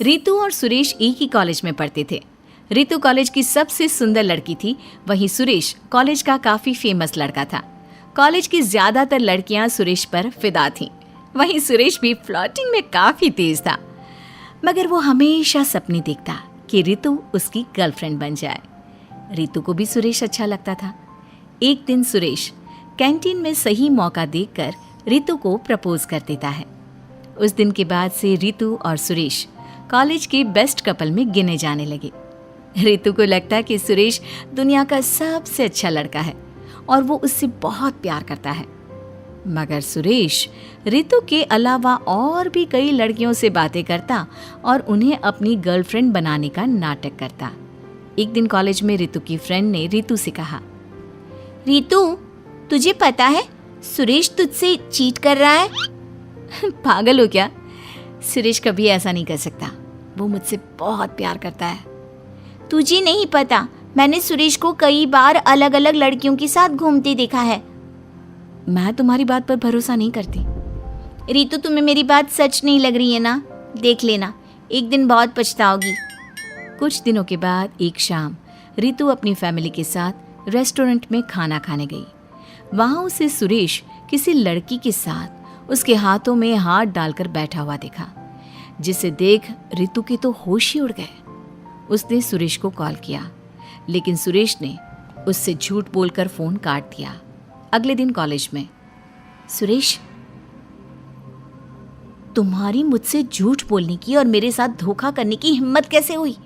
रितु और सुरेश एक ही कॉलेज में पढ़ते थे। रितु कॉलेज की सबसे सुंदर लड़की थी, वहीं सुरेश कॉलेज का काफी फेमस लड़का था। कॉलेज की ज्यादातर लड़कियां सुरेश पर फिदा थीं। वहीं सुरेश भी फ्लर्टिंग में काफी तेज था, मगर वो हमेशा सपने देखता कि रितु उसकी गर्लफ्रेंड बन जाए। रितु को भी सुरेश अच्छा लगता था। एक दिन सुरेश कैंटीन में सही मौका देखकर रितु को प्रपोज कर देता है। उस दिन के बाद से रितु और सुरेश कॉलेज के बेस्ट कपल में गिने जाने लगे। रितु को लगता कि सुरेश दुनिया का सबसे अच्छा लड़का है और वो उससे बहुत प्यार करता है। मगर सुरेश रितु के अलावा और भी कई लड़कियों से बातें करता और उन्हें अपनी गर्लफ्रेंड बनाने का नाटक करता। एक दिन कॉलेज में रितु की फ्रेंड ने रितु से कहा, रितु, तुझे पता है सुरेश तुझसे चीट कर रहा है? पागल हो क्या? सुरेश कभी ऐसा नहीं कर सकता। वो मुझसे बहुत प्यार करता है। तुझे नहीं पता, मैंने सुरेश को कई बार अलग अलग लड़कियों के साथ घूमते देखा है। मैं तुम्हारी बात पर भरोसा नहीं करती। रितु, तुम्हें मेरी बात सच नहीं लग रही है ना? देख लेना, एक दिन बहुत पछताओगी। कुछ दिनों के बाद एक शाम रितु अपनी फैमिली के साथ रेस्टोरेंट में खाना खाने गई। वहां उसे सुरेश किसी लड़की के साथ उसके हाथों में हाथ डालकर बैठा हुआ देखा, जिसे देख रितु के तो होश ही उड़ गए। उसने सुरेश को कॉल किया, लेकिन सुरेश ने उससे झूठ बोलकर फोन काट दिया। अगले दिन कॉलेज में, सुरेश, तुम्हारी मुझसे झूठ बोलने की और मेरे साथ धोखा करने की हिम्मत कैसे हुई?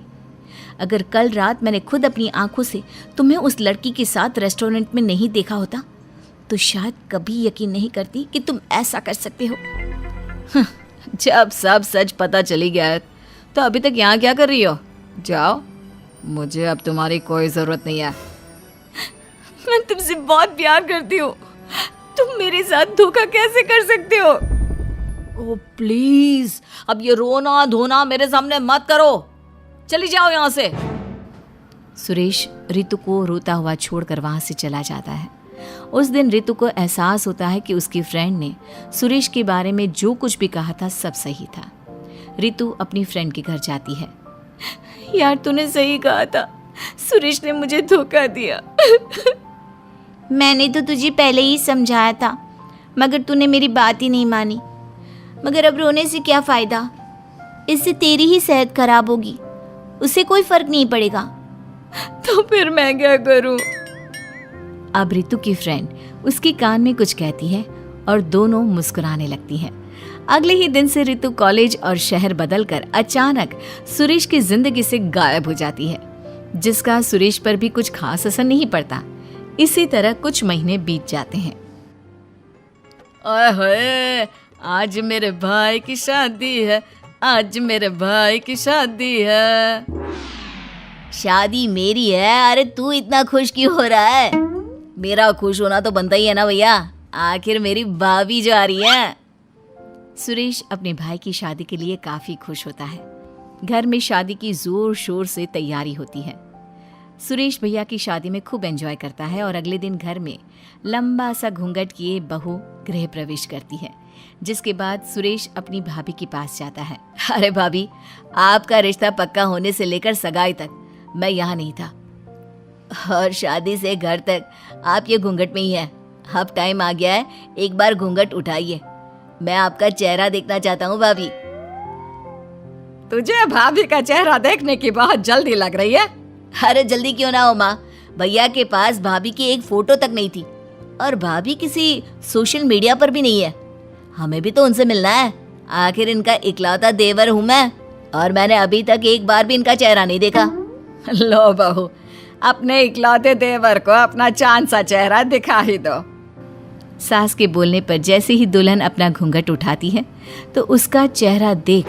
अगर कल रात मैंने खुद अपनी आंखों से तुम्हें उस लड़की के साथ रेस्टोरेंट में नहीं देखा होता तो शायद कभी यकीन नहीं करती कि तुम ऐसा कर सकते हो। जब सब सच पता चली गया है तो अभी तक यहाँ क्या कर रही हो? जाओ, मुझे अब तुम्हारी कोई जरूरत नहीं है। मैं तुमसे बहुत प्यार करती हूँ, तुम मेरे साथ धोखा कैसे कर सकते हो? ओह प्लीज, अब ये रोना धोना मेरे सामने मत करो, चली जाओ यहाँ से। सुरेश रितु को रोता हुआ छोड़कर वहां से चला जाता है। उस दिन रितु को एहसास होता है कि उसकी फ्रेंड ने सुरेश के बारे में जो कुछ भी कहा था सब सही था। रितु अपनी फ्रेंड के घर जाती है। यार, तूने सही कहा था, सुरेश ने मुझे धोखा दिया। मैंने तो तुझे पहले ही समझाया था, मगर तूने मेरी बात ही नहीं मानी। मगर अब रोने से क्या फायदा? इससे तेरी ही सेहत खराब होगी, उससे कोई फर्क नहीं पड़ेगा। तो फिर मैं क्या करूं? अब रितु की फ्रेंड उसके कान में कुछ कहती है और दोनों मुस्कुराने लगती हैं। अगले ही दिन से रितु कॉलेज और शहर बदलकर अचानक सुरेश की जिंदगी से गायब हो जाती है, जिसका सुरेश पर भी कुछ खास असर नहीं पड़ता। इसी तरह कुछ महीने बीत जाते हैं। ओए, आज मेरे भाई की शादी है, आज मेरे भाई की शादी है। शादी मेरी है? अरे तू इतना खुश क्यों हो रहा है? मेरा खुश होना तो बनता ही है ना भैया, आखिर मेरी भाभी जो आ रही है। सुरेश अपने भाई की शादी के लिए काफी खुश होता है। घर में शादी की जोर शोर से तैयारी होती है। सुरेश भैया की शादी में खूब एंजॉय करता है और अगले दिन घर में लंबा सा घूंघट किए बहू गृह प्रवेश करती है, जिसके बाद सुरेश अपनी भाभी के पास जाता है। अरे भाभी, आपका रिश्ता पक्का होने से लेकर सगाई तक मैं यहाँ नहीं था, और शादी से घर तक आप ये घूंघट में ही है। अब टाइम आ गया है, एक बार घूंघट उठाइए, मैं आपका चेहरा देखना चाहता हूँ भाभी। तुझे भाभी का चेहरा देखने की बहुत जल्दी लग रही है। अरे जल्दी क्यों ना हो माँ, भैया के पास भाभी की एक फोटो तक नहीं थी और भाभी किसी सोशल मीडिया पर भी नहीं है। हमें भी तो उनसे मिलना है, आखिर इनका इकलौता देवर हूँ मैं, और मैंने अभी तक एक बार भी इनका चेहरा नहीं देखा। लो बहू, अपने इकलौते देवर को अपना चांद सा चेहरा दिखा ही दो। सास के बोलने पर जैसे ही दुल्हन अपना घूंघट उठाती है तो उसका चेहरा देख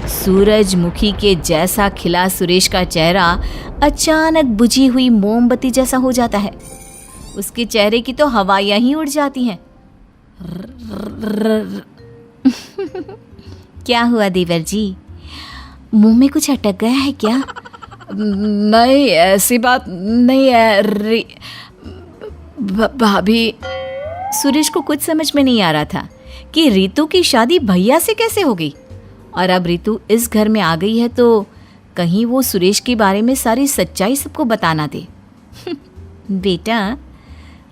सूरजमुखी के जैसा खिला सुरेश का चेहरा अचानक बुझी हुई मोमबत्ती जैसा हो जाता है। उसके चेहरे की तो हवाइयां ही उड़ जाती हैं। क्या हुआ देवर जी, मुंह में कुछ अटक गया है क्या? नहीं, ऐसी बात नहीं है भाभी। सुरेश को कुछ समझ में नहीं आ रहा था कि रितु की शादी भैया से कैसे हो गई। और अब रितु इस घर में आ गई है तो कहीं वो सुरेश के बारे में सारी सच्चाई सबको बताना दे। बेटा,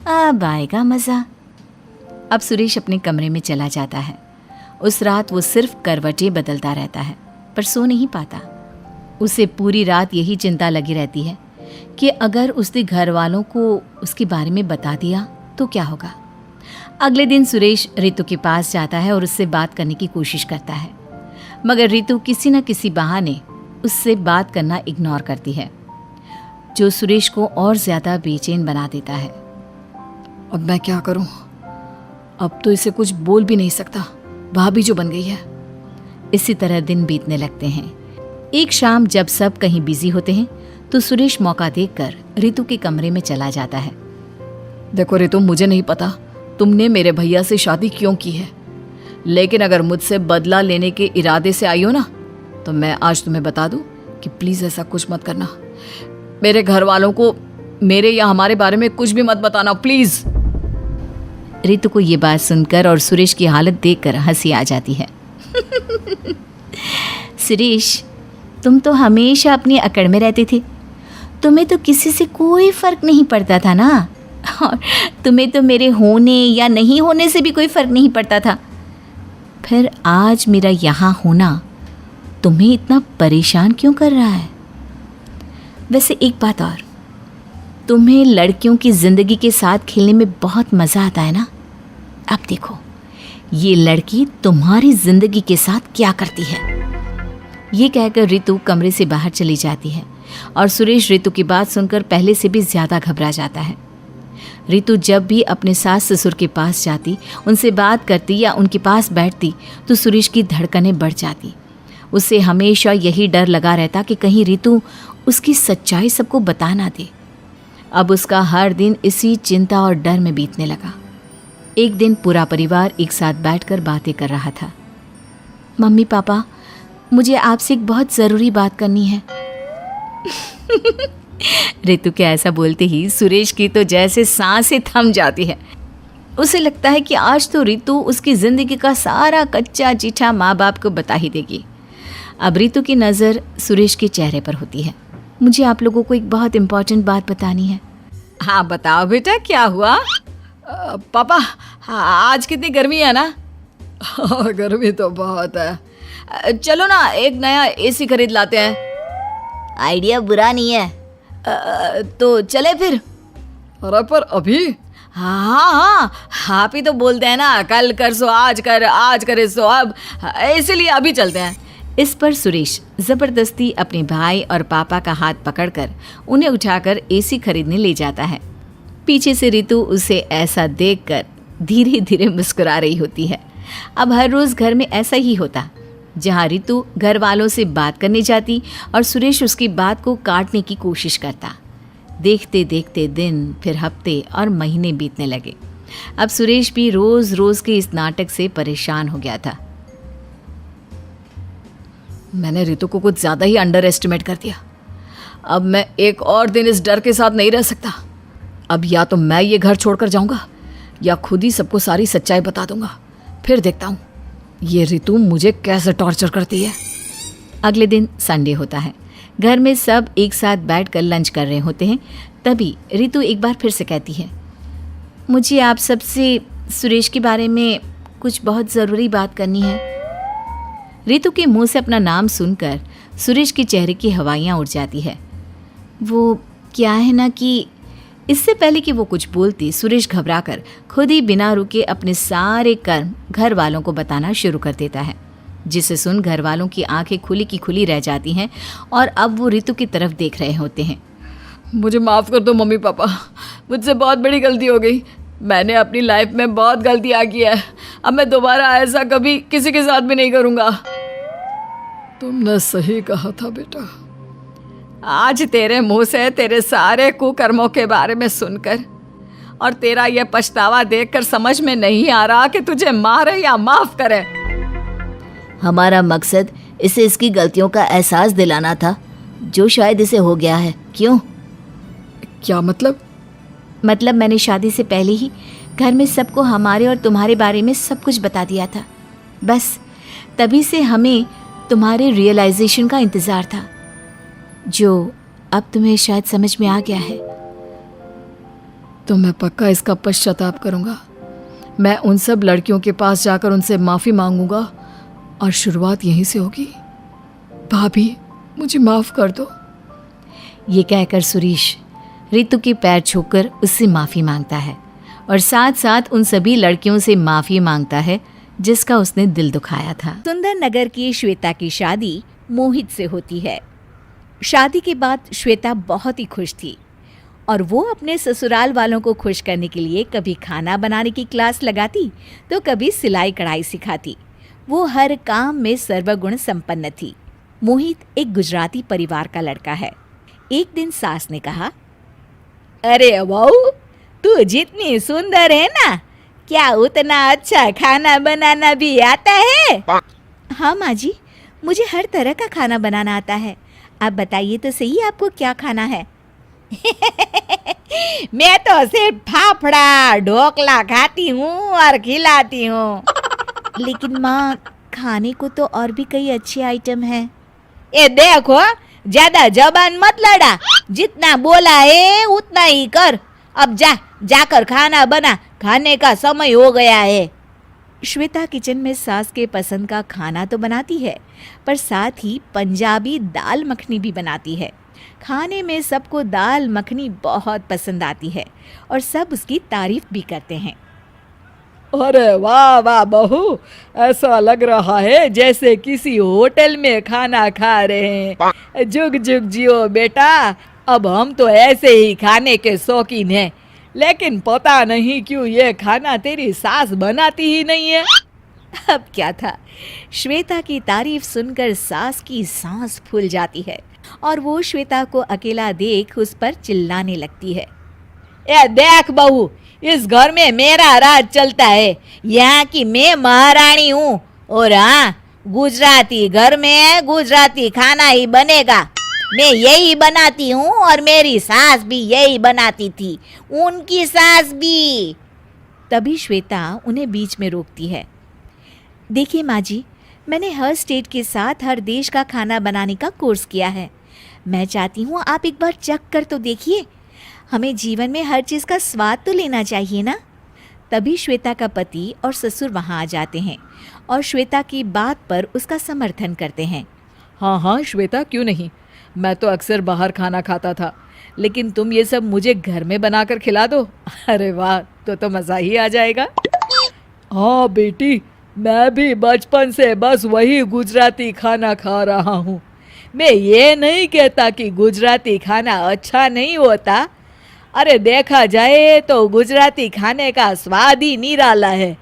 अब आएगा मज़ा। अब सुरेश अपने कमरे में चला जाता है। उस रात वो सिर्फ करवटें बदलता रहता है पर सो नहीं पाता। उसे पूरी रात यही चिंता लगी रहती है कि अगर उसने घर वालों को उसके बारे में बता दिया तो क्या होगा। अगले दिन सुरेश रितु के पास जाता है और उससे बात करने की कोशिश करता है, मगर रितु किसी न किसी बहाने उससे बात करना इग्नोर करती है, जो सुरेश को और ज़्यादा बेचैन बना देता है। अब मैं क्या करूं? अब तो इसे कुछ बोल भी नहीं सकता, भाभी जो बन गई है। इसी तरह दिन बीतने लगते हैं। एक शाम जब सब कहीं बिजी होते हैं तो सुरेश मौका देखकर रितु के कमरे में चला जाता है। देखो रितु, मुझे नहीं पता तुमने मेरे भैया से शादी क्यों की है, लेकिन अगर मुझसे बदला लेने के इरादे से आई हो ना, तो मैं आज तुम्हें बता दूं कि प्लीज़ ऐसा कुछ मत करना। मेरे घर वालों को मेरे या हमारे बारे में कुछ भी मत बताना, प्लीज़। रितु को ये बात सुनकर और सुरेश की हालत देखकर हंसी आ जाती है। सुरेश, तुम तो हमेशा अपनी अकड़ में रहते थे। तुम्हें तो किसी से कोई फर्क नहीं पड़ता था ना, और तुम्हें तो मेरे होने या नहीं होने से भी कोई फर्क नहीं पड़ता था। फिर आज मेरा यहाँ होना तुम्हें इतना परेशान क्यों कर रहा है? वैसे एक बात और, तुम्हें लड़कियों की ज़िंदगी के साथ खेलने में बहुत मज़ा आता है ना। अब देखो, ये लड़की तुम्हारी ज़िंदगी के साथ क्या करती है। ये कहकर रितु कमरे से बाहर चली जाती है और सुरेश रितु की बात सुनकर पहले से भी ज़्यादा घबरा जाता है। रितु जब भी अपने सास ससुर के पास जाती, उनसे बात करती या उनके पास बैठती तो सुरेश की धड़कनें बढ़ जाती। उसे हमेशा यही डर लगा रहता कि कहीं रितु उसकी सच्चाई सबको बता ना दे। अब उसका हर दिन इसी चिंता और डर में बीतने लगा। एक दिन पूरा परिवार एक साथ बैठकर बातें कर रहा था। मम्मी पापा, मुझे आपसे एक बहुत ज़रूरी बात करनी है। रितु के ऐसा बोलते ही सुरेश की तो जैसे सांसें थम जाती है। उसे लगता है कि आज तो रितु उसकी ज़िंदगी का सारा कच्चा चिट्ठा माँ बाप को बता ही देगी। अब रितु की नज़र सुरेश के चेहरे पर होती है। मुझे आप लोगों को एक बहुत इम्पोर्टेंट बात बतानी है। हाँ बताओ बेटा, क्या हुआ? पापा, आज कितनी गर्मी है ना। गर्मी तो बहुत है। चलो ना एक नया एसी खरीद लाते हैं। आइडिया बुरा नहीं है, तो चले फिर। अरे पर अभी? हाँ, आप ही तो बोलते हैं ना, कल कर सो आज कर, आज करे सो अब, इसीलिए अभी चलते हैं। इस पर सुरेश ज़बरदस्ती अपने भाई और पापा का हाथ पकड़कर उन्हें उठाकर एसी खरीदने ले जाता है। पीछे से रितु उसे ऐसा देखकर धीरे धीरे मुस्कुरा रही होती है। अब हर रोज़ घर में ऐसा ही होता, जहाँ रितु घर वालों से बात करने जाती और सुरेश उसकी बात को काटने की कोशिश करता। देखते देखते दिन, फिर हफ्ते और महीने बीतने लगे। अब सुरेश भी रोज़ रोज़ के इस नाटक से परेशान हो गया था। मैंने रितु को कुछ ज़्यादा ही अंडर एस्टिमेट कर दिया। अब मैं एक और दिन इस डर के साथ नहीं रह सकता। अब या तो मैं ये घर छोड़कर जाऊंगा या खुद ही सबको सारी सच्चाई बता दूंगा। फिर देखता हूँ ये रितु मुझे कैसे टॉर्चर करती है। अगले दिन संडे होता है। घर में सब एक साथ बैठकर लंच कर रहे होते हैं। तभी रितु एक बार फिर से कहती है, मुझे आप सबसे सुरेश के बारे में कुछ बहुत ज़रूरी बात करनी है। रितु के मुंह से अपना नाम सुनकर सुरेश के चेहरे की हवाइयाँ उड़ जाती है। वो क्या है ना कि इससे पहले कि वो कुछ बोलती, सुरेश घबराकर खुद ही बिना रुके अपने सारे कर्म घर वालों को बताना शुरू कर देता है, जिसे सुन घर वालों की आंखें खुली की खुली रह जाती हैं और अब वो रितु की तरफ देख रहे होते हैं। मुझे माफ़ कर दो मम्मी पापा, मुझसे बहुत बड़ी गलती हो गई। मैंने अपनी लाइफ में बहुत गलतियाँ की है। अब मैं दोबारा ऐसा कभी किसी के साथ भी नहीं करूँगा। तुमने सही कहा था बेटा। आज तेरे मुंह से तेरे सारे कुकर्मों के बारे में सुनकर और तेरा यह पछतावा देखकर समझ में नहीं आ रहा कि तुझे मारे या माफ करे। हमारा मकसद इसे इसकी गलतियों का एहसास दिलाना था, जो शायद इसे हो गया है। क्यों? क्या मतलब? मतलब मैंने शादी से पहले ही घर में सबको हमारे और तुम्हारे बारे में सब कुछ बता दिया था। बस तभी से हमें तुम्हारे रियलाइजेशन का इंतज़ार था, जो अब तुम्हें शायद समझ में आ गया है। तो मैं पक्का इसका पश्चाताप करूँगा। मैं उन सब लड़कियों के पास जाकर उनसे माफ़ी मांगूंगा और शुरुआत यहीं से होगी। भाभी, मुझे माफ़ कर दो। ये कहकर सुरेश रितु के पैर छूकर उससे माफ़ी मांगता है और साथ साथ उन सभी लड़कियों से माफ़ी मांगता है जिसका उसने दिल दुखाया था। सुंदर नगर की श्वेता की शादी मोहित से होती है। शादी के बाद श्वेता बहुत ही खुश थी और वो अपने ससुराल वालों को खुश करने के लिए कभी खाना बनाने की क्लास लगाती तो कभी सिलाई कढ़ाई सिखाती। वो हर काम में सर्वगुण संपन्न थी। मोहित एक गुजराती परिवार का लड़का है। एक दिन सास ने कहा, अरे बहू, तू जितनी सुंदर है ना, क्या उतना अच्छा खाना बनाना भी आता है? हाँ माँ जी, मुझे हर तरह का खाना बनाना आता है। आप बताइए तो सही, आपको क्या खाना है? मैं तो सिर्फ फाफड़ा ढोकला खाती हूँ और खिलाती हूँ। लेकिन माँ, खाने को तो और भी कई अच्छे आइटम हैं। ये देखो, ज्यादा जबान मत लड़ा, जितना बोला है उतना ही कर। अब जाकर खाना बना, खाने का समय हो गया है। श्वेता किचन में सास के पसंद का खाना तो बनाती है, पर साथ ही पंजाबी दाल मखनी भी बनाती है। खाने में सबको दाल मखनी बहुत पसंद आती है और सब उसकी तारीफ भी करते हैं। अरे वाह वाह बहू, ऐसा लग रहा है जैसे किसी होटल में खाना खा रहे हैं। जुग जुग जियो बेटा। अब हम तो ऐसे ही खाने के शौकीन हैं, लेकिन पता नहीं क्यों ये खाना तेरी सास बनाती ही नहीं है। अब क्या था, श्वेता की तारीफ सुनकर सास की सांस फूल जाती है और वो श्वेता को अकेला देख उस पर चिल्लाने लगती है। ए देख बहू, इस घर में मेरा राज चलता है। यहाँ की मैं महारानी हूँ और हाँ, गुजराती घर में गुजराती खाना ही बनेगा। मैं यही बनाती हूँ और मेरी सास भी यही बनाती थी, उनकी सास भी। तभी श्वेता उन्हें बीच में रोकती है। देखिए माँ जी, मैंने हर स्टेट के साथ हर देश का खाना बनाने का कोर्स किया है। मैं चाहती हूँ आप एक बार चख कर तो देखिए। हमें जीवन में हर चीज़ का स्वाद तो लेना चाहिए ना। तभी श्वेता का पति और ससुर वहाँ आ जाते हैं और श्वेता की बात पर उसका समर्थन करते हैं। हाँ हाँ श्वेता, क्यों नहीं। मैं तो अक्सर बाहर खाना खाता था, लेकिन तुम ये सब मुझे घर में बनाकर खिला दो। अरे वाह, तो मज़ा ही आ जाएगा। हाँ बेटी, मैं भी बचपन से बस वही गुजराती खाना खा रहा हूँ। मैं ये नहीं कहता कि गुजराती खाना अच्छा नहीं होता। अरे देखा जाए तो गुजराती खाने का स्वाद ही निराला है,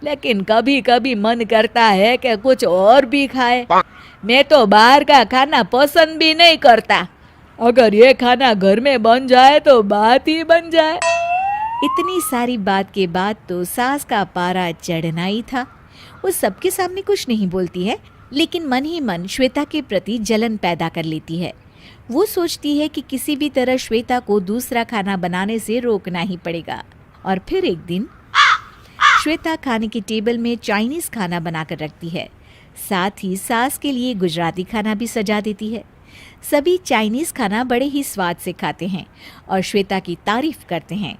लेकिन कभी कभी मन करता है कि कुछ और भी खाए। मैं तो बाहर का खाना पसंद भी नहीं करता। अगर ये खाना घर में बन जाए तो बात ही बन जाए। इतनी सारी बात के बाद तो सास का पारा चढ़ना ही था। वो सबके सामने कुछ नहीं बोलती है, लेकिन मन ही मन श्वेता के प्रति जलन पैदा कर लेती है। वो सोचती है कि किसी भी तरह श्वेता को दूसरा खाना बनाने से रोकना ही पड़ेगा। और फिर एक दिन श्वेता खाने की टेबल में चाइनीज खाना बनाकर रखती है। साथ ही सास के लिए गुजराती खाना भी सजा देती है। सभी चाइनीज खाना बड़े ही स्वाद से खाते हैं और श्वेता की तारीफ करते हैं।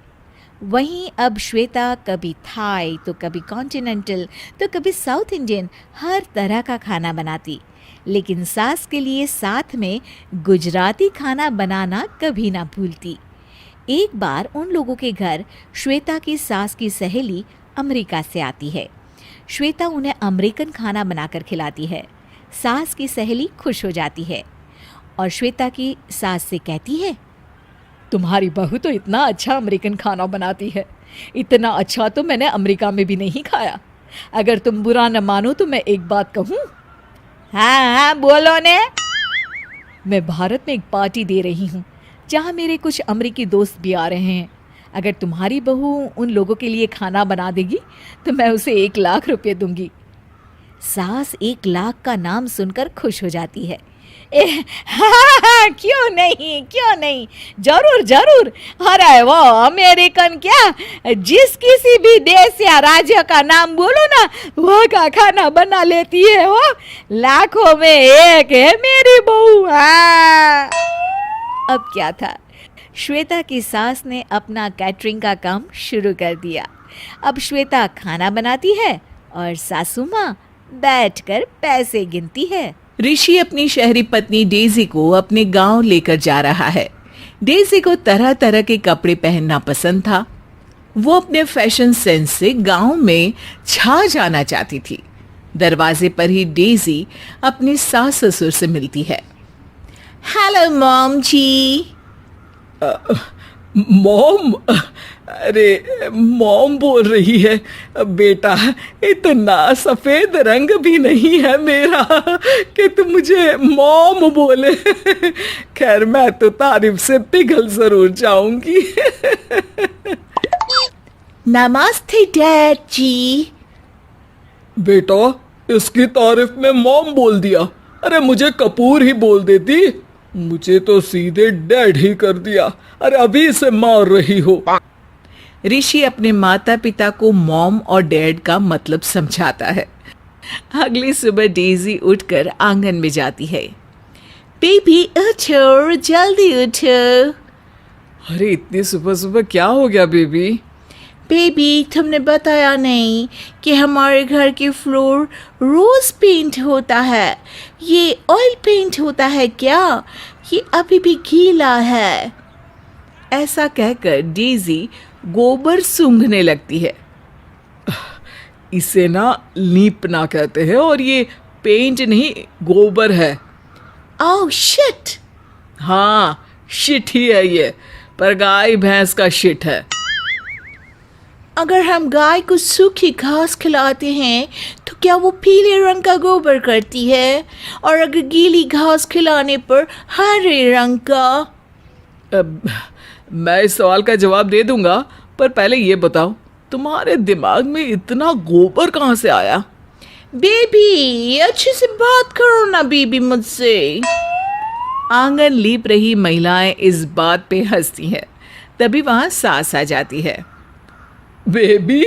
वहीं अब श्वेता कभी थाई तो कभी कॉन्टिनेंटल तो कभी साउथ इंडियन हर तरह का खाना बनाती, लेकिन सास के लिए साथ में गुजराती खाना बनाना कभी ना भूलती। एक बार उन लोगों के घर श्वेता की सास की सहेली अमेरिका से आती है। श्वेता उन्हें अमेरिकन खाना बनाकर खिलाती है। सास की सहेली खुश हो जाती है और श्वेता की सास से कहती है, तुम्हारी बहू तो इतना अच्छा अमेरिकन खाना बनाती है। इतना अच्छा तो मैंने अमेरिका में भी नहीं खाया। अगर तुम बुरा न मानो तो मैं एक बात कहूँ। हाँ हाँ बोलो ने। मैं भारत में एक पार्टी दे रही हूँ जहाँ मेरे कुछ अमेरिकी दोस्त भी आ रहे हैं। अगर तुम्हारी बहू उन लोगों के लिए खाना बना देगी तो मैं उसे 1 लाख रुपये दूंगी। सास 1 लाख का नाम सुनकर खुश हो जाती है। हाँ, क्यों नहीं, जरूर जरूर। अरे वो अमेरिकन क्या, जिस किसी भी देश या राज्य का नाम बोलो ना, वहाँ का खाना बना लेती है वो। लाखों में एक है मेरी बहू। हाँ। अब क्या था, श्वेता की सास ने अपना कैटरिंग का काम शुरू कर दिया। अब श्वेता खाना बनाती है और सासू माँ बैठकर पैसे गिनती है। ऋषि अपनी शहरी पत्नी डेजी को अपने गांव लेकर जा रहा है। डेजी को तरह तरह के कपड़े पहनना पसंद था। वो अपने फैशन सेंस से गांव में छा जाना चाहती थी। दरवाजे पर ही डेजी अपने सास ससुर से मिलती है। हेलो मॉम जी। मॉम? अरे मॉम बोल रही है? बेटा, इतना सफेद रंग भी नहीं है मेरा कि तुम मुझे मॉम बोले। खैर, मैं तो तारीफ से पिघल जरूर जाऊंगी। नमस्ते डैड जी। बेटा, इसकी तारीफ में मॉम बोल दिया। अरे मुझे कपूर ही बोल देती, मुझे तो सीधे डैड ही कर दिया। अरे अभी से मार रही हो। ऋषि अपने माता पिता को मॉम और डैड का मतलब समझाता है। अगली सुबह डेजी उठकर आंगन में जाती है। बेबी उठो, जल्दी उठो। अरे इतनी सुबह सुबह क्या हो गया बेबी? बेबी, तुमने बताया नहीं कि हमारे घर के फ्लोर रोज पेंट होता है। ये ऑयल पेंट होता है क्या? ये अभी भी गीला है। ऐसा कहकर डेजी गोबर सूंघने लगती है। इसे ना लीपना कहते हैं, और ये पेंट नहीं, गोबर है। Oh shit. हाँ, शिट ही है ये, पर गाय भैंस का शिट है। अगर हम गाय को सूखी घास खिलाते हैं तो क्या वो पीले रंग का गोबर करती है, और अगर गीली घास खिलाने पर हरे रंग का? अब मैं इस सवाल का जवाब दे दूंगा, पर पहले ये बताओ, तुम्हारे दिमाग में इतना गोबर कहाँ से आया? बेबी, अच्छे से बात करो ना बेबी मुझसे। आंगन लीप रही महिलाएं इस बात पे हंसती हैं। तभी वहां सास आ जाती है। बेबी?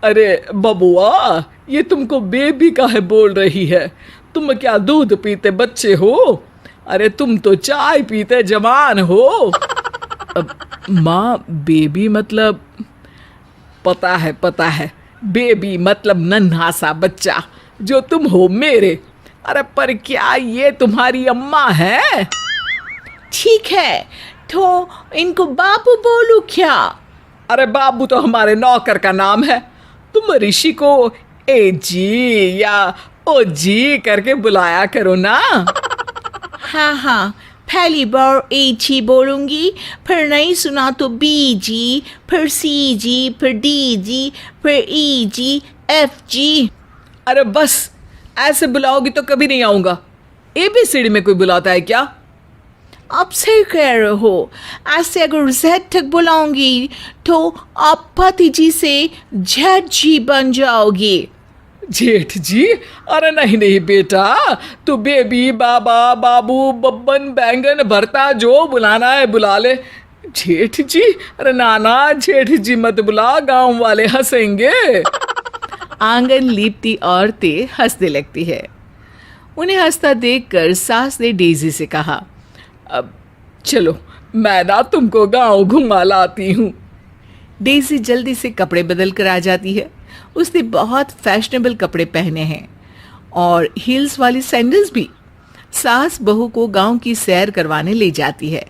अरे बबुआ, ये तुमको बेबी काहे बोल रही है? तुम क्या दूध पीते बच्चे हो? अरे तुम तो चाय पीते जवान हो। माँ, बेबी मतलब? पता है, बेबी मतलब नन्हा सा बच्चा, जो तुम हो मेरे। अरे पर क्या ये तुम्हारी अम्मा है? ठीक है, तो इनको बाबू बोलूं क्या? अरे बाबू तो हमारे नौकर का नाम है। तुम ऋषि को ए जी या ओ जी करके बुलाया करो ना। हाँ, पहली बार ए जी बोलूंगी, फिर नहीं सुना तो बी जी, फिर सी जी, फिर डी जी, फिर ई जी, एफ जी। अरे बस, ऐसे बुलाओगी तो कभी नहीं आऊंगा। एबीसीडी में कोई बुलाता है क्या? आप सही कह रहे हो। ऐसे अगर जेड तक बुलाऊंगी तो आप पति जी से जेड जी बन जाओगी। जेठ जी? अरे नहीं बेटा, तू बेबी, बाबा, बाबू, बब्बन, बैंगन, भरता, जो बुलाना है बुला ले। जेठ जी? अरे नाना, जेठ जी मत बुला, गांव वाले हंसेंगे। आंगन लीपती औरतें हंसने लगती है। उन्हें हंसता देखकर सास ने डेजी से कहा, अब चलो, मैं ना तुमको गांव घुमा लाती हूँ। डेजी जल्दी से कपड़े बदल कर आ जाती है। उसने बहुत फैशनेबल कपड़े पहने हैं और हील्स वाली सैंडल्स भी। सास बहू को गांव की सैर करवाने ले जाती है।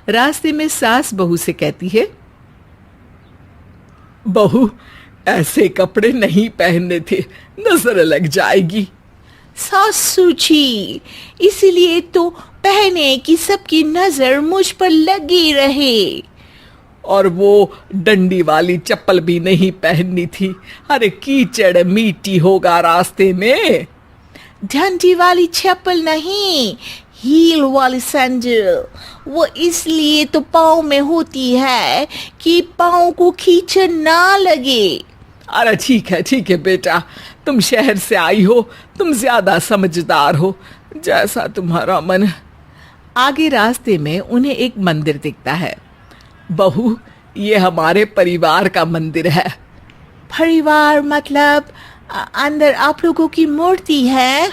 रास्ते में सास बहू से कहती है, बहू, ऐसे कपड़े नहीं पहनने थे, नजर लग जाएगी। सासू जी, इसीलिए तो पहने कि सबकी नजर मुझ पर लगी रहे। और वो डंडी वाली चप्पल भी नहीं पहननी थी। अरे कीचड़ मिट्टी होगा रास्ते में। डंडी वाली चप्पल नहीं, हील वाली सैंडल। वो इसलिए तो पाँव में होती है कि पाँव को कीचड़ ना लगे। अरे ठीक है बेटा, तुम शहर से आई हो, तुम ज्यादा समझदार हो। जैसा तुम्हारा मन। आगे रास्ते में उन्हें एक मंदिर दिखता है। बहू, ये हमारे परिवार का मंदिर है। परिवार मतलब अंदर आप लोगों की मूर्ति है?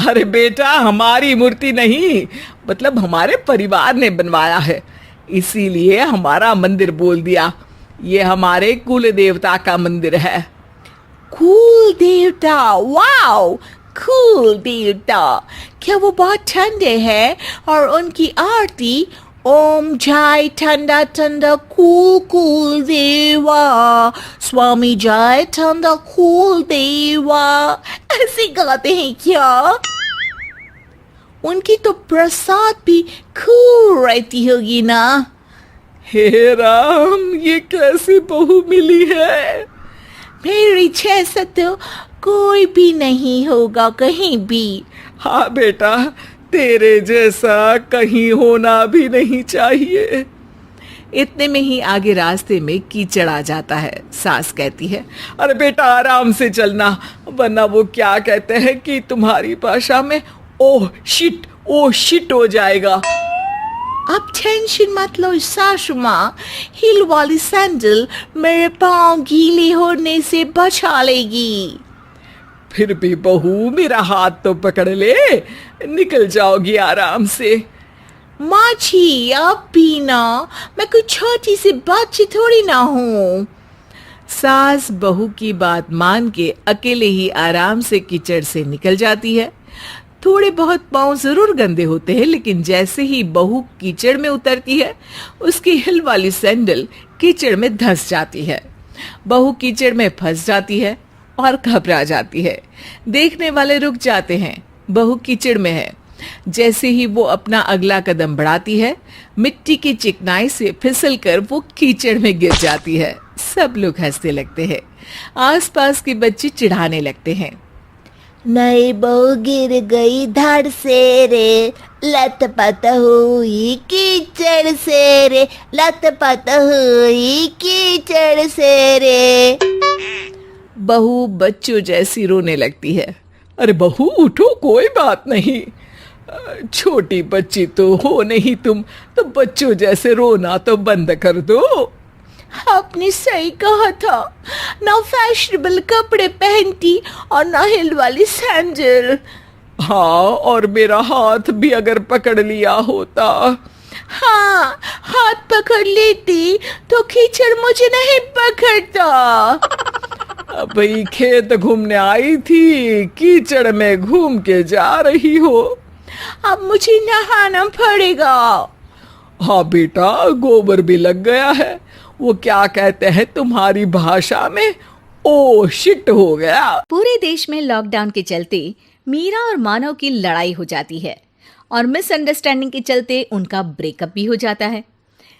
अरे बेटा, हमारी मूर्ति नहीं, मतलब हमारे परिवार ने बनवाया है, इसीलिए हमारा मंदिर बोल दिया। ये हमारे कुल देवता का मंदिर है। कुल देवता, वाओ, कुल देवता। क्या वो बहुत ठंडे हैं? और उनकी आरती ओम जय ठंडा ठंडा कूल कूल देवा, स्वामी जय ठंडा कूल देवा, ऐसे गाते हैं क्या? उनकी तो प्रसाद भी कूल रहती होगी ना? हे राम, ये कैसी बहू मिली है? मेरी जैसा तो कोई भी नहीं होगा कहीं भी। हाँ बेटा, तेरे जैसा कहीं होना भी नहीं चाहिए। इतने में ही आगे रास्ते में कीचड़ आ जाता है। सास कहती है, अरे बेटा, आराम से चलना, वरना वो क्या कहते हैं कि तुम्हारी भाषा में ओह शिट हो जाएगा। अब टेंशन मत लो सासू माँ, हिल वाली सैंडल मेरे पाँव गीले होने से बचा लेगी। फिर भी बहू, मेरा हाथ तो पकड़ ले, निकल जाओगी आराम से। माँ जी, अब भी ना, मैं कोई छोटी सी बच्ची थोड़ी ना हूँ। सास बहू की बात मान के अकेले ही आराम से कीचड़ से निकल जाती है। थोड़े बहुत पाँव जरूर गंदे होते हैं, लेकिन जैसे ही बहू कीचड़ में उतरती है, उसकी हिल वाली सैंडल कीचड़ में धंस जाती है। बहू कीचड़ में फंस जाती है और घबरा जाती है। देखने वाले रुक जाते हैं, बहू कीचड़ में है। जैसे ही वो अपना अगला कदम बढ़ाती है, मिट्टी की चिकनाई से फिसलकर वो कीचड़ में गिर जाती है। सब लोग हंसने लगते हैं। आसपास के बच्चे चिढ़ाने लगते हैं, नई बहू गिर गई धड़ से रे, लथपथ हुई कीचड़ से रे, लथपथ हुई कीचड़ से रे। बहू बच्चों जैसी रोने लगती है। अरे बहू, उठो, कोई बात नहीं, छोटी बच्ची तो हो नहीं तुम, तो बच्चों जैसे रोना तो बंद कर दो। आपने सही कहा था, ना फैशनेबल कपड़े पहनती और ना हिल वाली सैंडल। हाँ, और मेरा हाथ भी अगर पकड़ लिया होता। हाँ, हाथ पकड़ लेती तो कीचड़ मुझे नहीं पकड़ता। भाई, खेत घूमने आई थी, कीचड़ में घूम के जा रही हो। अब मुझे नहाना पड़ेगा। हाँ बेटा, गोबर भी लग गया है। वो क्या कहते हैं तुम्हारी भाषा में? ओ शिट हो गया। पूरे देश में लॉकडाउन के चलते मीरा और मानव की लड़ाई हो जाती है और मिसअंडरस्टैंडिंग के चलते उनका ब्रेकअप भी हो जाता है,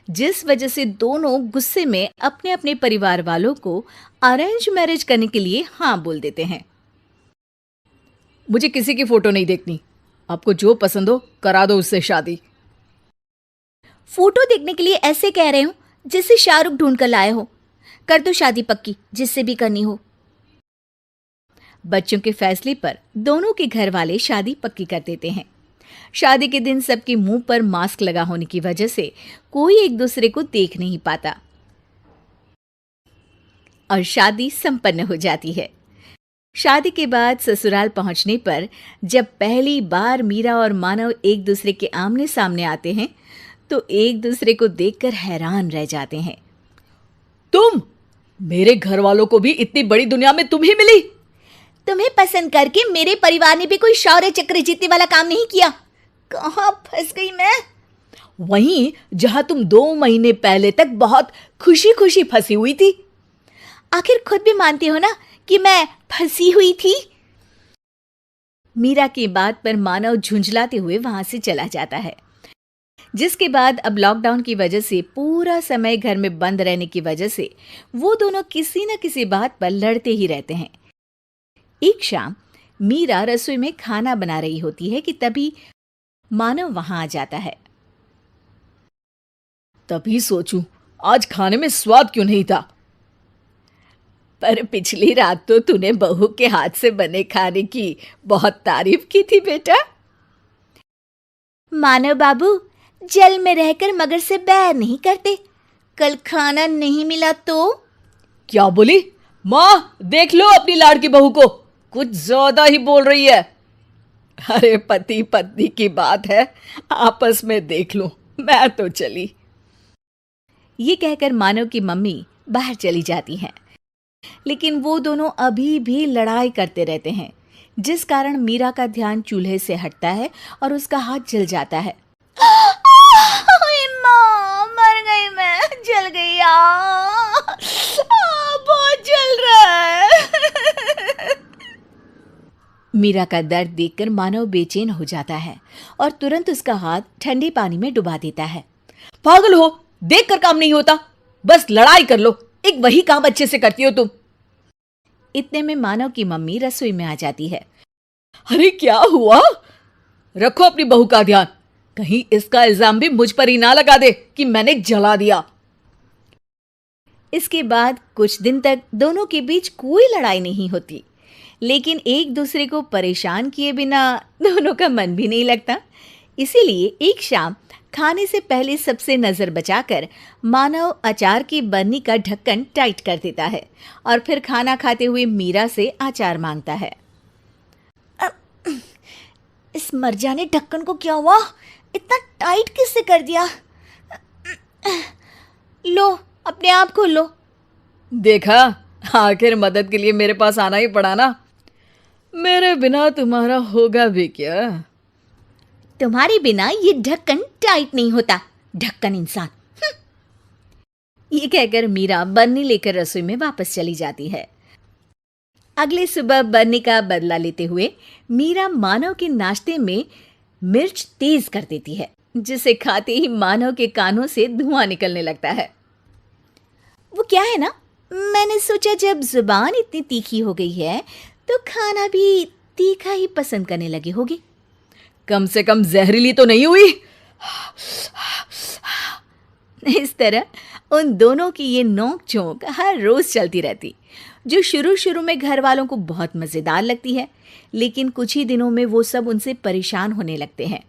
जिस वजह से दोनों गुस्से में अपने अपने परिवार वालों को अरेंज मैरिज करने के लिए हाँ बोल देते हैं। मुझे किसी की फोटो नहीं देखनी, आपको जो पसंद हो करा दो उससे शादी। फोटो देखने के लिए ऐसे कह रहे हो जिससे शाहरुख ढूंढ कर लाए हो। कर दो शादी पक्की, जिससे भी करनी हो। बच्चों के फैसले पर दोनों के घर वाले शादी पक्की कर देते हैं। शादी के दिन सबके मुंह पर मास्क लगा होने की वजह से कोई एक दूसरे को देख नहीं पाता और शादी संपन्न हो जाती है। शादी के बाद ससुराल पहुंचने पर जब पहली बार मीरा और मानव एक दूसरे के आमने सामने आते हैं तो एक दूसरे को देखकर हैरान रह जाते हैं। तुम, मेरे घर वालों को भी इतनी बड़ी दुनिया में तुम ही मिली। तुम्हें पसंद करके मेरे परिवार ने भी कोई शौर्य चक्र जीतने वाला काम नहीं किया। कहाँ फंस गई मैं? वहीं जहां तुम 2 महीने पहले तक बहुत खुशी खुशी फंसी हुई थी। आखिर खुद भी मानती हो ना कि मैं फंसी हुई थी। मीरा की बात पर मानव झुंझलाते हुए वहां से चला जाता है, जिसके बाद अब लॉकडाउन की वजह से पूरा समय घर में बंद रहने की वजह से वो दोनों किसी न किसी बात पर लड़ते ही रहते हैं। एक शाम मीरा रसोई में खाना बना रही होती है कि तभी मानव वहां आ जाता है। तभी सोचूं आज खाने में स्वाद क्यों नहीं था। पर पिछली रात तो तूने बहू के हाथ से बने खाने की बहुत तारीफ की थी बेटा। मानव बाबू, जल में रहकर मगर से बैर नहीं करते। कल खाना नहीं मिला तो? क्या बोली? माँ देख लो अपनी लाड़की बहू को, कुछ ज्यादा ही बोल रही है। अरे पति पत्नी की बात है, आपस में देख लो, मैं तो चली। ये कहकर मानव की मम्मी बाहर चली जाती हैं। लेकिन वो दोनों अभी भी लड़ाई करते रहते हैं, जिस कारण मीरा का ध्यान चूल्हे से हटता है और उसका हाथ जल जाता है। माँ, मर गई मैं, जल गई बहुत जल रहा है। मीरा का दर्द देखकर मानव बेचैन हो जाता है और तुरंत उसका हाथ ठंडे पानी में डुबा देता है। पागल हो, देख कर काम नहीं होता, बस लड़ाई कर लो, एक वही काम अच्छे से करती हो तुम। इतने में मानव की मम्मी रसोई में आ जाती है। अरे क्या हुआ? रखो अपनी बहू का ध्यान, कहीं इसका इल्जाम भी मुझ पर ही ना लगा दे कि मैंने जला दिया। इसके बाद कुछ दिन तक दोनों के बीच कोई लड़ाई नहीं होती, लेकिन एक दूसरे को परेशान किए बिना दोनों का मन भी नहीं लगता। इसीलिए एक शाम खाने से पहले सबसे नजर बचाकर मानव अचार की बरनी का ढक्कन टाइट कर देता है और फिर खाना खाते हुए मीरा से अचार मांगता है। इस मरजाने ढक्कन को क्या हुआ? इतना टाइट किससे कर दिया? लो, अपने आप खोल लो। देखा, आखिर मदद के लिए मेरे पास आना ही पड़ा ना। मेरे बिना तुम्हारा होगा भी क्या? तुम्हारे बिना ये ढक्कन टाइट नहीं होता, ढक्कन इंसान। ये कहकर मीरा बरनी लेकर रसोई में वापस चली जाती है। अगले सुबह बरनी का बदला लेते हुए मीरा मानव के नाश्ते में मिर्च तेज कर देती है, जिसे खाते ही मानव के कानों से धुआं निकलने लगता है। वो क्या है ना, मैंने सोचा जब जुबान इतनी तीखी हो गई है तो खाना भी तीखा ही पसंद करने लगे होगे। कम से कम जहरीली तो नहीं हुई? इस तरह उन दोनों की ये नोक झोंक हर रोज चलती रहती, जो शुरू शुरू में घर वालों को बहुत मजेदार लगती है, लेकिन कुछ ही दिनों में वो सब उनसे परेशान होने लगते हैं।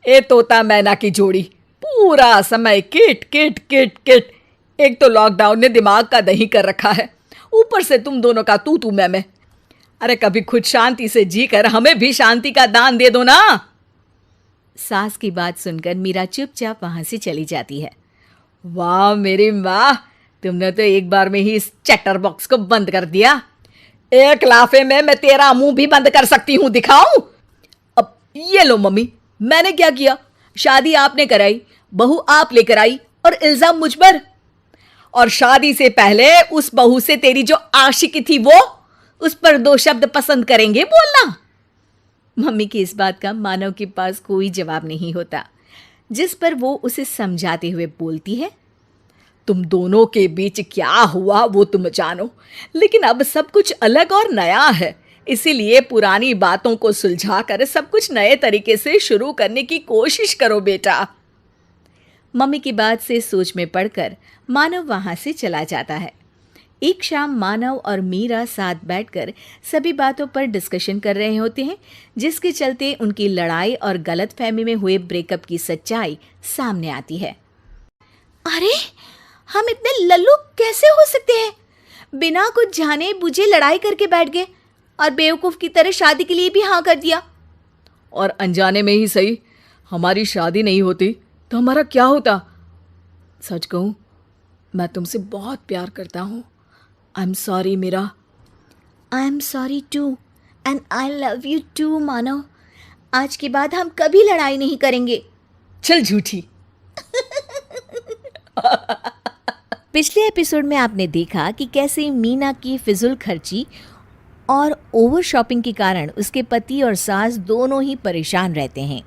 ए तोता मैना की जोड़ी, पूरा समय किट किट किट किट। एक तो लॉकडाउन ने दिमाग का दही कर रखा है, ऊपर से तुम दोनों का तू मैं। अरे कभी खुद शांति से जी कर हमें भी शांति का दान दे दो ना। सास की बात सुनकर मीरा चुपचाप वहां से चली जाती है। वाह मेरी माँ, तुमने तो एक बार में ही इस चैटर बॉक्स को बंद कर दिया। एक लाफे में मैं तेरा मुंह भी बंद कर सकती हूँ, दिखाऊं? अब ये लो मम्मी, मैंने क्या किया? शादी आपने कराई, बहू आप लेकर आई और इल्जाम मुझ पर। और शादी से पहले उस बहू से तेरी जो आशिकी थी वो, उस पर 2 शब्द पसंद करेंगे बोलना। मम्मी की इस बात का मानव के पास कोई जवाब नहीं होता, जिस पर वो उसे समझाते हुए बोलती है। तुम दोनों के बीच क्या हुआ वो तुम जानो, लेकिन अब सब कुछ अलग और नया है, इसीलिए पुरानी बातों को सुलझाकर सब कुछ नए तरीके से शुरू करने की कोशिश करो बेटा। मम्मी की बात से सोच में पड़कर मानव वहां से चला जाता है। एक शाम मानव और मीरा साथ बैठकर सभी बातों पर डिस्कशन कर रहे होते हैं, जिसके चलते उनकी लड़ाई और गलतफहमी में हुए ब्रेकअप की सच्चाई सामने आती है। अरे, हम इतने लल्लू कैसे हो सकते हैं? बिना कुछ जाने बुझे लड़ाई करके बैठ गए और बेवकूफ की तरह शादी के लिए भी हाँ कर दिया। और अनजाने में ही सही, हमारी शादी नहीं होती तो हमारा क्या होता? सच कहूं, मैं तुमसे बहुत प्यार करता हूं। I am sorry Meera. I am sorry too and I love you too Manav. आज के बाद हम कभी लड़ाई नहीं करेंगे। चल झूठी। पिछले एपिसोड में आपने देखा कि कैसे मीना की फिजूल खर्ची और ओवर शॉपिंग के कारण उसके पति और सास दोनों ही परेशान रहते हैं।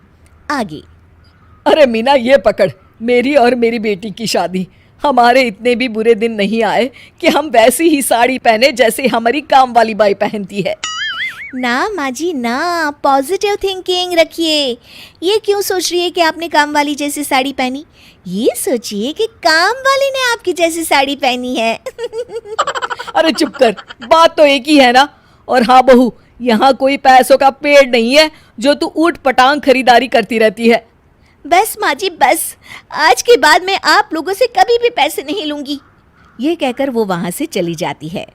आगे। अरे मीना, ये पकड़, मेरी और मेरी बेटी की शादी। हमारे इतने भी बुरे दिन नहीं आए कि हम वैसी ही साड़ी पहने जैसे हमारी काम वाली बाई पहनती है। ना माँ जी ना, पॉजिटिव थिंकिंग रखिए। ये क्यों सोच रही है कि आपने काम वाली जैसी साड़ी पहनी? ये सोचिए कि काम वाली ने आपकी जैसी साड़ी पहनी है। अरे चुप कर, बात तो एक ही है ना। और हाँ बहू, यहाँ कोई पैसों का पेड़ नहीं है जो तू ऊट पटांग खरीदारी करती रहती है। बस माँ जी बस, आज के बाद मैं आप लोगों से कभी भी पैसे नहीं लूंगी। ये कहकर वो वहां से चली जाती है।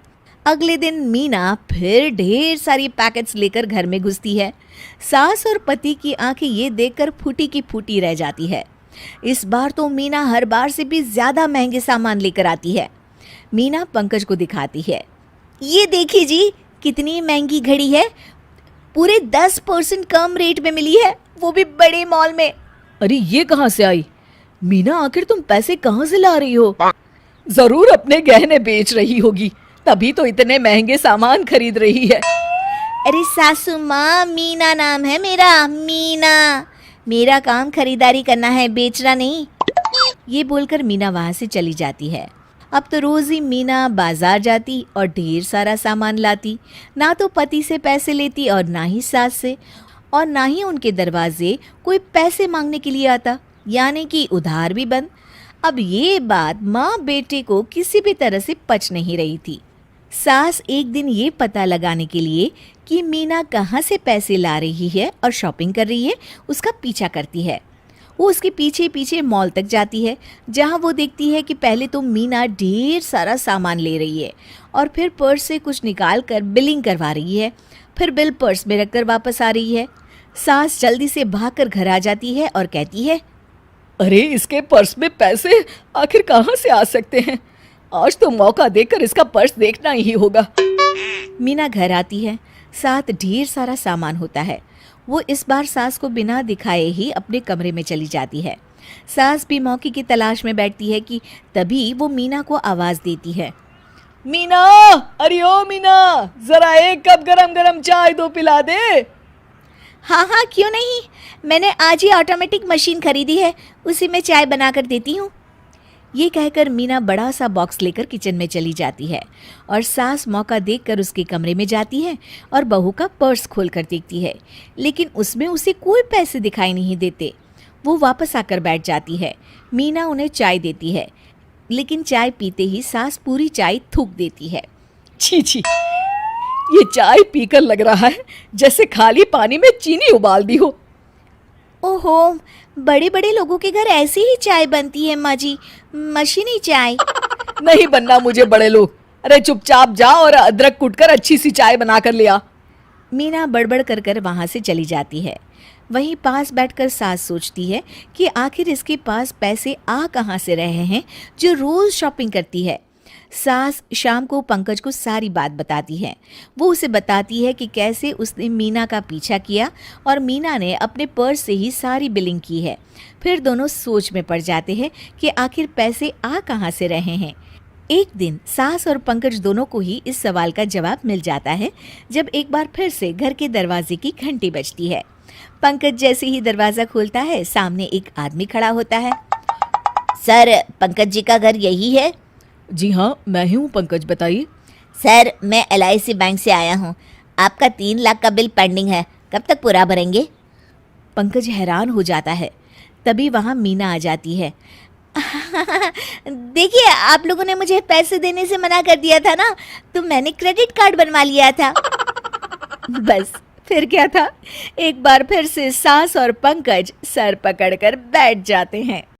अगले दिन मीना फिर ढेर सारी पैकेट्स लेकर घर में घुसती है। सास और पति की आंखें ये देखकर फूटी की फूटी रह जाती है। इस बार तो मीना हर बार से भी ज्यादा महंगे सामान लेकर आती है। मीना पंकज को दिखाती है, ये देखिए जी कितनी महंगी घड़ी है, पूरे 10% कम रेट में मिली है, वो भी बड़े मॉल में। अरे ये कहाँ से आई? मीना आखिर तुम पैसे कहाँ से ला रही हो? जरूर अपने गहने बेच रही होगी, तभी तो इतने महंगे सामान खरीद रही है। अरे सासू माँ, मीना नाम है मेरा, मीना। मेरा काम खरीदारी करना है, बेचना नहीं। ये बोलकर मीना वहां से चली जाती है। अब तो रोज ही मीना बाजार जाती और ढेर सारा सामान लाती। ना तो पति से पैसे लेती और ना ही सास से, और ना ही उनके दरवाजे कोई पैसे मांगने के लिए आता, यानी कि उधार भी बंद। अब ये बात माँ बेटे को किसी भी तरह से पच नहीं रही थी। सास एक दिन ये पता लगाने के लिए कि मीना कहाँ से पैसे ला रही है और शॉपिंग कर रही है, उसका पीछा करती है। वो उसके पीछे पीछे मॉल तक जाती है, जहाँ वो देखती है कि पहले तो मीना ढेर सारा सामान ले रही है और फिर पर्स से कुछ निकाल कर बिलिंग करवा रही है, फिर बिल पर्स में रखकर वापस आ रही है। सास जल्दी से भागकर घर आ जाती है और कहती है, अरे इसके पर्स में पैसे आखिर कहाँ से आ सकते हैं? आज तो मौका देकर इसका पर्स देखना ही होगा। मीना घर आती है, साथ ढेर सारा सामान होता है। वो इस बार सास को बिना दिखाए ही अपने कमरे में चली जाती है। सास भी मौके की तलाश में बैठती है कि तभी वो मीना को आवाज देती है, मीना, अरे ओ मीना, जरा एक कप गरम गरम चाय दो, पिला दे। हाँ हाँ क्यों नहीं, मैंने आज ही ऑटोमेटिक मशीन खरीदी है, उसी में चाय बनाकर देती हूँ। ये कहकर मीना बड़ा सा बॉक्स लेकर किचन में चली जाती है और सास मौका देखकर उसके कमरे में जाती है और बहू का पर्स खोलकर देखती है, लेकिन उसमें उसे कोई पैसे दिखाई नहीं देते। वो वापस आकर बैठ जाती है। मीना उन्हें चाय देती है, लेकिन चाय पीते ही सास पूरी चाय थूक देती है। छी छी, ये चाय पीकर लग रहा है जैसे खाली पानी में चीनी उबाल दी हो। ओहो, बड़े बड़े लोगों के घर ऐसी ही चाय बनती है माँ जी, मशीनी चाय। नहीं बनना मुझे बड़े लोग। अरे चुपचाप जा और अदरक कूटकर अच्छी सी चाय बना कर ले आ। मीना बड़बड़ कर कर वहाँ से चली जाती है। वहीं पास बैठकर सास सोचती है कि आखिर इसके पास पैसे आ कहाँ से रहे हैं जो रोज शॉपिंग करती है। सास शाम को पंकज को सारी बात बताती है। वो उसे बताती है कि कैसे उसने मीना का पीछा किया और मीना ने अपने पर्स से ही सारी बिलिंग की है। फिर दोनों सोच में पड़ जाते हैं कि आखिर पैसे आ कहाँ से रहे हैं। एक दिन सास और पंकज दोनों को ही इस सवाल का जवाब मिल जाता है जब एक बार फिर से घर के दरवाजे की घंटी बजती है। पंकज जैसे ही दरवाज़ा खोलता है, सामने एक आदमी खड़ा होता है। सर, पंकज जी का घर यही है? जी हाँ, मैं ही हूँ पंकज, बताइए। सर, मैं LIC बैंक से आया हूँ। आपका 3 लाख का बिल पेंडिंग है, कब तक पूरा भरेंगे? पंकज हैरान हो जाता है। तभी वहाँ मीना आ जाती है। देखिए, आप लोगों ने मुझे पैसे देने से मना कर दिया था ना, तो मैंने क्रेडिट कार्ड बनवा लिया था। बस फिर क्या था, एक बार फिर से सास और पंकज सर पकड़कर बैठ जाते हैं।